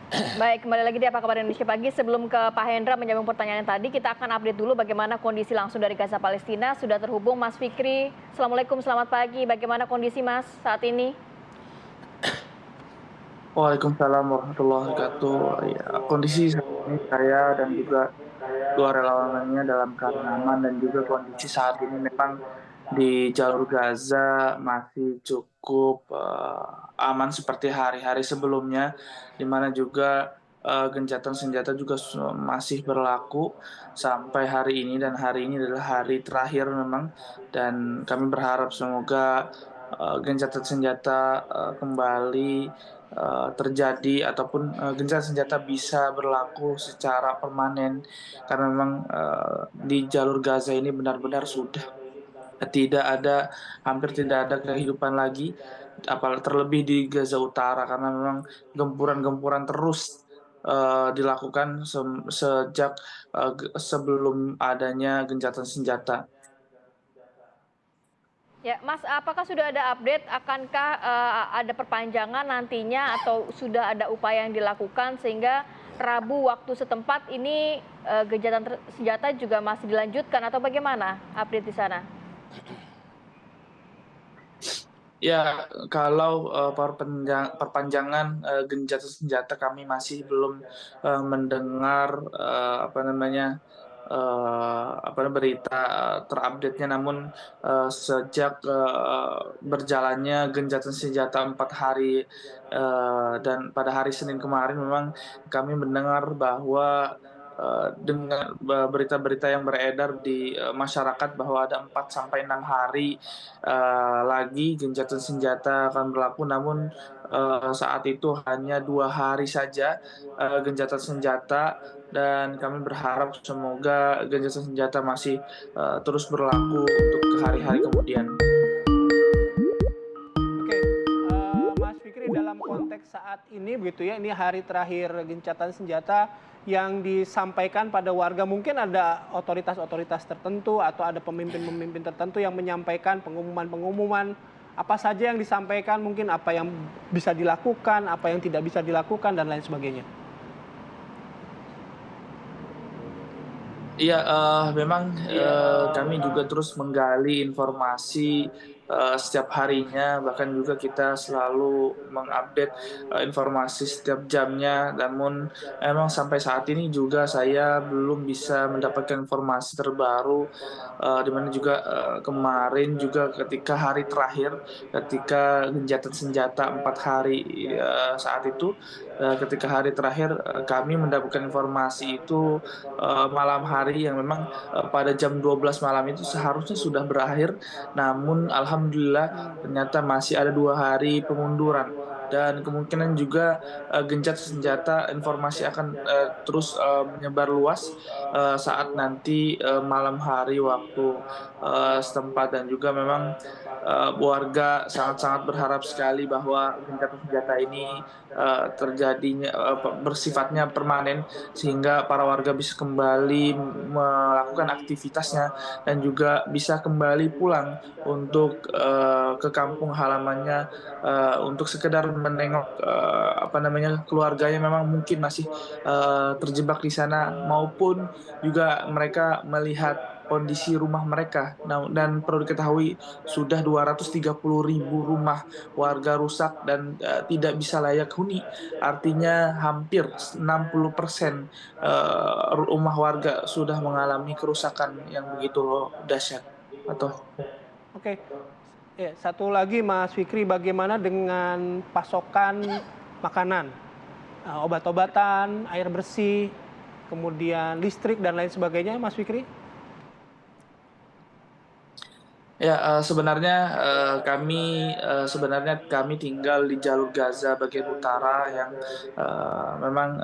Baik, kembali lagi di Apa Kabar Indonesia Pagi. Sebelum ke Pak Hendra menyambung pertanyaan yang tadi, kita akan update dulu bagaimana kondisi langsung dari Gaza Palestina. Sudah terhubung Mas Fikri. Assalamualaikum, selamat pagi. Bagaimana kondisi Mas saat ini? Waalaikumsalam warahmatullahi wabarakatuh. Ya, kondisi saat ini saya dan juga dua relawan lainnya dalam keadaan aman dan juga kondisi saat ini memang di jalur Gaza masih cukup aman seperti hari-hari sebelumnya, di mana juga gencatan senjata juga masih berlaku sampai hari ini dan hari ini adalah hari terakhir memang dan kami berharap semoga gencatan senjata kembali terjadi ataupun gencatan senjata bisa berlaku secara permanen karena memang di jalur Gaza ini benar-benar sudah tidak ada hampir tidak ada kehidupan lagi apalagi terlebih di Gaza Utara karena memang gempuran-gempuran terus dilakukan sejak sebelum adanya gencatan senjata. Ya, Mas, apakah sudah ada update? Akankah ada perpanjangan nantinya atau sudah ada upaya yang dilakukan sehingga Rabu waktu setempat ini gencatan senjata juga masih dilanjutkan atau bagaimana update di sana? Ya, kalau perpanjangan gencatan senjata kami masih belum mendengar berita terupdate-nya. Namun sejak berjalannya gencatan senjata 4 hari dan pada hari Senin kemarin memang kami mendengar bahwa dengan berita-berita yang beredar di masyarakat bahwa ada 4 sampai 6 hari lagi gencatan senjata akan berlaku, namun saat itu hanya 2 hari saja gencatan senjata, dan kami berharap semoga gencatan senjata masih terus berlaku untuk hari-hari kemudian. Oke, Mas Fikri, dalam konteks saat ini begitu ya, ini hari terakhir gencatan senjata yang disampaikan pada warga, mungkin ada otoritas-otoritas tertentu atau ada pemimpin-pemimpin tertentu yang menyampaikan pengumuman-pengumuman apa saja yang disampaikan, mungkin apa yang bisa dilakukan, apa yang tidak bisa dilakukan dan lain sebagainya. Iya, memang kami juga terus menggali informasi setiap harinya, bahkan juga kita selalu mengupdate informasi setiap jamnya. Namun, emang sampai saat ini juga saya belum bisa mendapatkan informasi terbaru, di mana juga kemarin juga ketika hari terakhir, ketika gencatan senjata 4 hari saat itu, ketika hari terakhir kami mendapatkan informasi itu malam hari yang memang pada jam 12 malam itu seharusnya sudah berakhir, namun alhamdulillah ternyata masih ada 2 hari pengunduran dan kemungkinan juga gencatan senjata informasi akan terus menyebar luas saat nanti malam hari waktu setempat, dan juga memang warga sangat-sangat berharap sekali bahwa gencatan senjata ini terjadinya bersifatnya permanen sehingga para warga bisa kembali melakukan aktivitasnya dan juga bisa kembali pulang untuk ke kampung halamannya untuk sekedar menengok keluarganya memang mungkin masih terjebak di sana, maupun juga mereka melihat kondisi rumah mereka. Nah, dan perlu diketahui sudah 230.000 rumah warga rusak dan tidak bisa layak huni. Artinya hampir 60% rumah warga sudah mengalami kerusakan yang begitu dahsyat. Atau Oke, ya, satu lagi Mas Fikri, bagaimana dengan pasokan makanan, obat-obatan, air bersih, kemudian listrik dan lain sebagainya, Mas Fikri? ya, sebenarnya kami tinggal di jalur Gaza bagian utara yang memang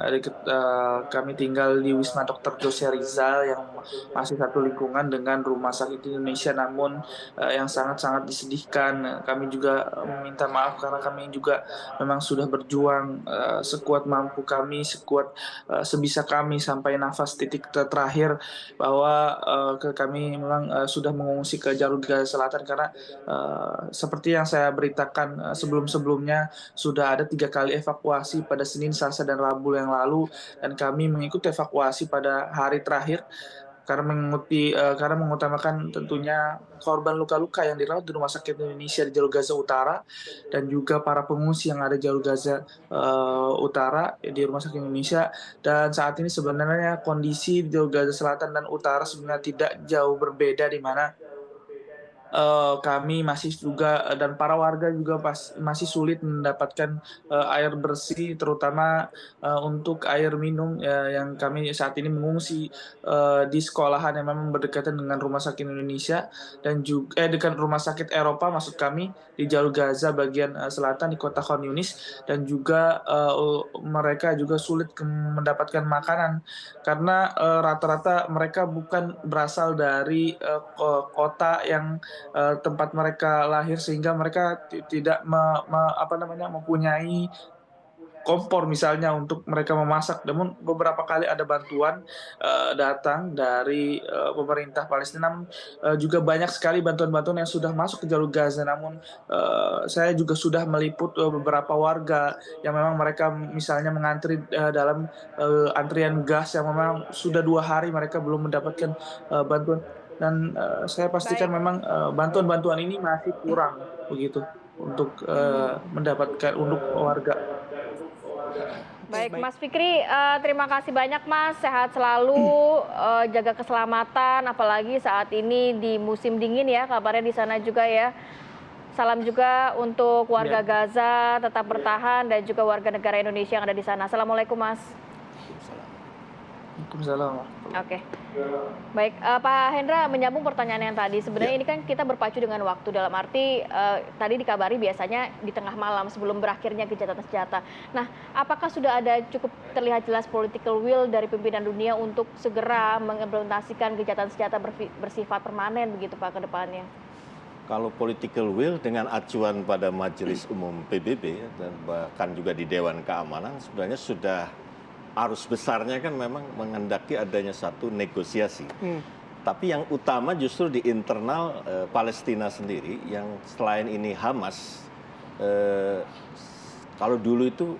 kami tinggal di Wisma Dr. Jose Rizal yang masih satu lingkungan dengan Rumah Sakit Indonesia. Namun yang sangat-sangat disedihkan, kami juga meminta maaf karena kami juga memang sudah berjuang sekuat mampu kami, sekuat sebisa kami sampai nafas titik terakhir, bahwa kami memang sudah mengungsi ke jalur Gaza Gaza Selatan karena seperti yang saya beritakan sebelum-sebelumnya sudah ada 3 kali evakuasi pada Senin, Selasa, dan Rabu yang lalu, dan kami mengikuti evakuasi pada hari terakhir karena mengutamakan tentunya korban luka-luka yang dirawat di Rumah Sakit Indonesia di jalur Gaza Utara dan juga para pengungsi yang ada di jalur Gaza Utara di Rumah Sakit Indonesia. Dan saat ini sebenarnya kondisi di jalur Gaza Selatan dan Utara sebenarnya tidak jauh berbeda, di mana kami masih juga dan para warga juga masih sulit mendapatkan air bersih, terutama untuk air minum yang kami saat ini mengungsi di sekolahan yang memang berdekatan dengan Rumah Sakit Indonesia dan juga dekat Rumah Sakit Eropa maksud kami di jalur Gaza bagian selatan di kota Khan Yunis, dan juga mereka juga sulit mendapatkan makanan karena rata-rata mereka bukan berasal dari kota yang tempat mereka lahir, sehingga mereka tidak mempunyai kompor misalnya untuk mereka memasak. Namun beberapa kali ada bantuan datang dari pemerintah Palestina, namun juga banyak sekali bantuan-bantuan yang sudah masuk ke jalur Gaza. Namun saya juga sudah meliput beberapa warga yang memang mereka misalnya mengantri dalam antrian gas yang memang sudah 2 hari mereka belum mendapatkan bantuan. Dan saya pastikan Baik. memang bantuan-bantuan ini masih kurang begitu untuk mendapatkan untuk warga. Baik, Mas Fikri, terima kasih banyak Mas. Sehat selalu, jaga keselamatan, apalagi saat ini di musim dingin ya, kabarnya di sana juga ya. Salam juga untuk warga Gaza, tetap bertahan, dan juga warga negara Indonesia yang ada di sana. Assalamualaikum Mas. Waalaikumsalam. Oke. Baik, Pak Hendra, menyambung pertanyaan yang tadi. Sebenarnya ini kan kita berpacu dengan waktu, dalam arti tadi dikabari biasanya di tengah malam sebelum berakhirnya gencatan senjata. Nah, apakah sudah ada cukup terlihat jelas political will dari pimpinan dunia untuk segera mengimplementasikan gencatan senjata bersifat permanen begitu Pak ke depannya? Kalau political will dengan acuan pada Majelis Umum PBB dan bahkan juga di Dewan Keamanan, sebenarnya sudah arus besarnya kan memang menghendaki adanya satu negosiasi. Tapi yang utama justru di internal Palestina sendiri, yang selain ini Hamas, kalau dulu itu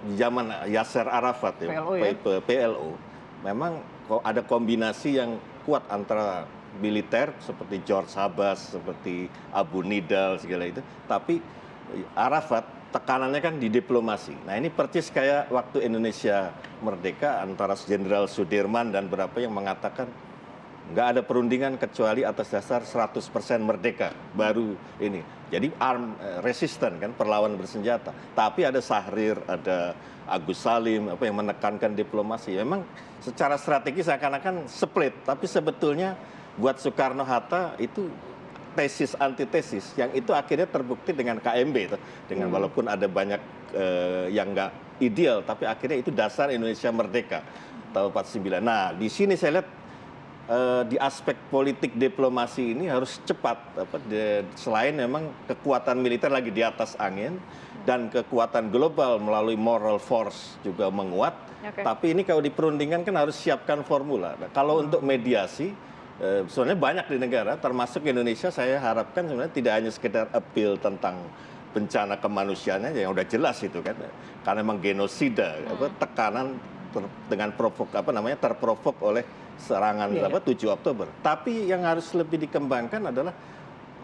di zaman Yasser Arafat ya, PLO, memang ada kombinasi yang kuat antara militer seperti George Abbas, seperti Abu Nidal segala itu, tapi Arafat tekanannya kan di diplomasi. Nah ini persis kayak waktu Indonesia merdeka antara Jenderal Sudirman dan berapa yang mengatakan nggak ada perundingan kecuali atas dasar 100% merdeka baru ini. Jadi resisten kan, perlawan bersenjata. Tapi ada Sahrir, ada Agus Salim yang menekankan diplomasi. Memang secara strategis seakan-akan split, tapi sebetulnya buat Soekarno-Hatta itu tesis antitesis yang itu akhirnya terbukti dengan KMB itu, dengan walaupun ada banyak yang nggak ideal, tapi akhirnya itu dasar Indonesia merdeka tahun 49. Nah di sini saya lihat di aspek politik diplomasi ini harus cepat, selain memang kekuatan militer lagi di atas angin dan kekuatan global melalui moral force juga menguat. Tapi ini kalau di perundingan kan harus siapkan formula. Nah, kalau untuk mediasi sebenarnya banyak di negara, termasuk Indonesia, saya harapkan sebenarnya tidak hanya sekedar appeal tentang bencana kemanusiaannya yang udah jelas itu kan, karena memang genosida, tekanan dengan terprovok oleh serangan 7 Oktober. Tapi yang harus lebih dikembangkan adalah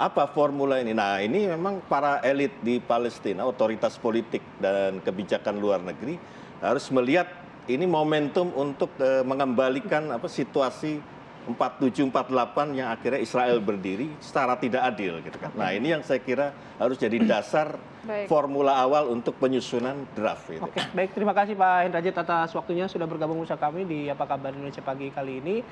apa formula ini. Nah ini memang para elit di Palestina, otoritas politik dan kebijakan luar negeri harus melihat ini momentum untuk mengembalikan situasi 47-48 yang akhirnya Israel berdiri secara tidak adil gitu kan. Nah ini yang saya kira harus jadi dasar formula awal untuk penyusunan draft. Gitu. Oke, baik, terima kasih Pak Hendrajit atas waktunya sudah bergabung bersama kami di Apa Kabar Indonesia Pagi kali ini.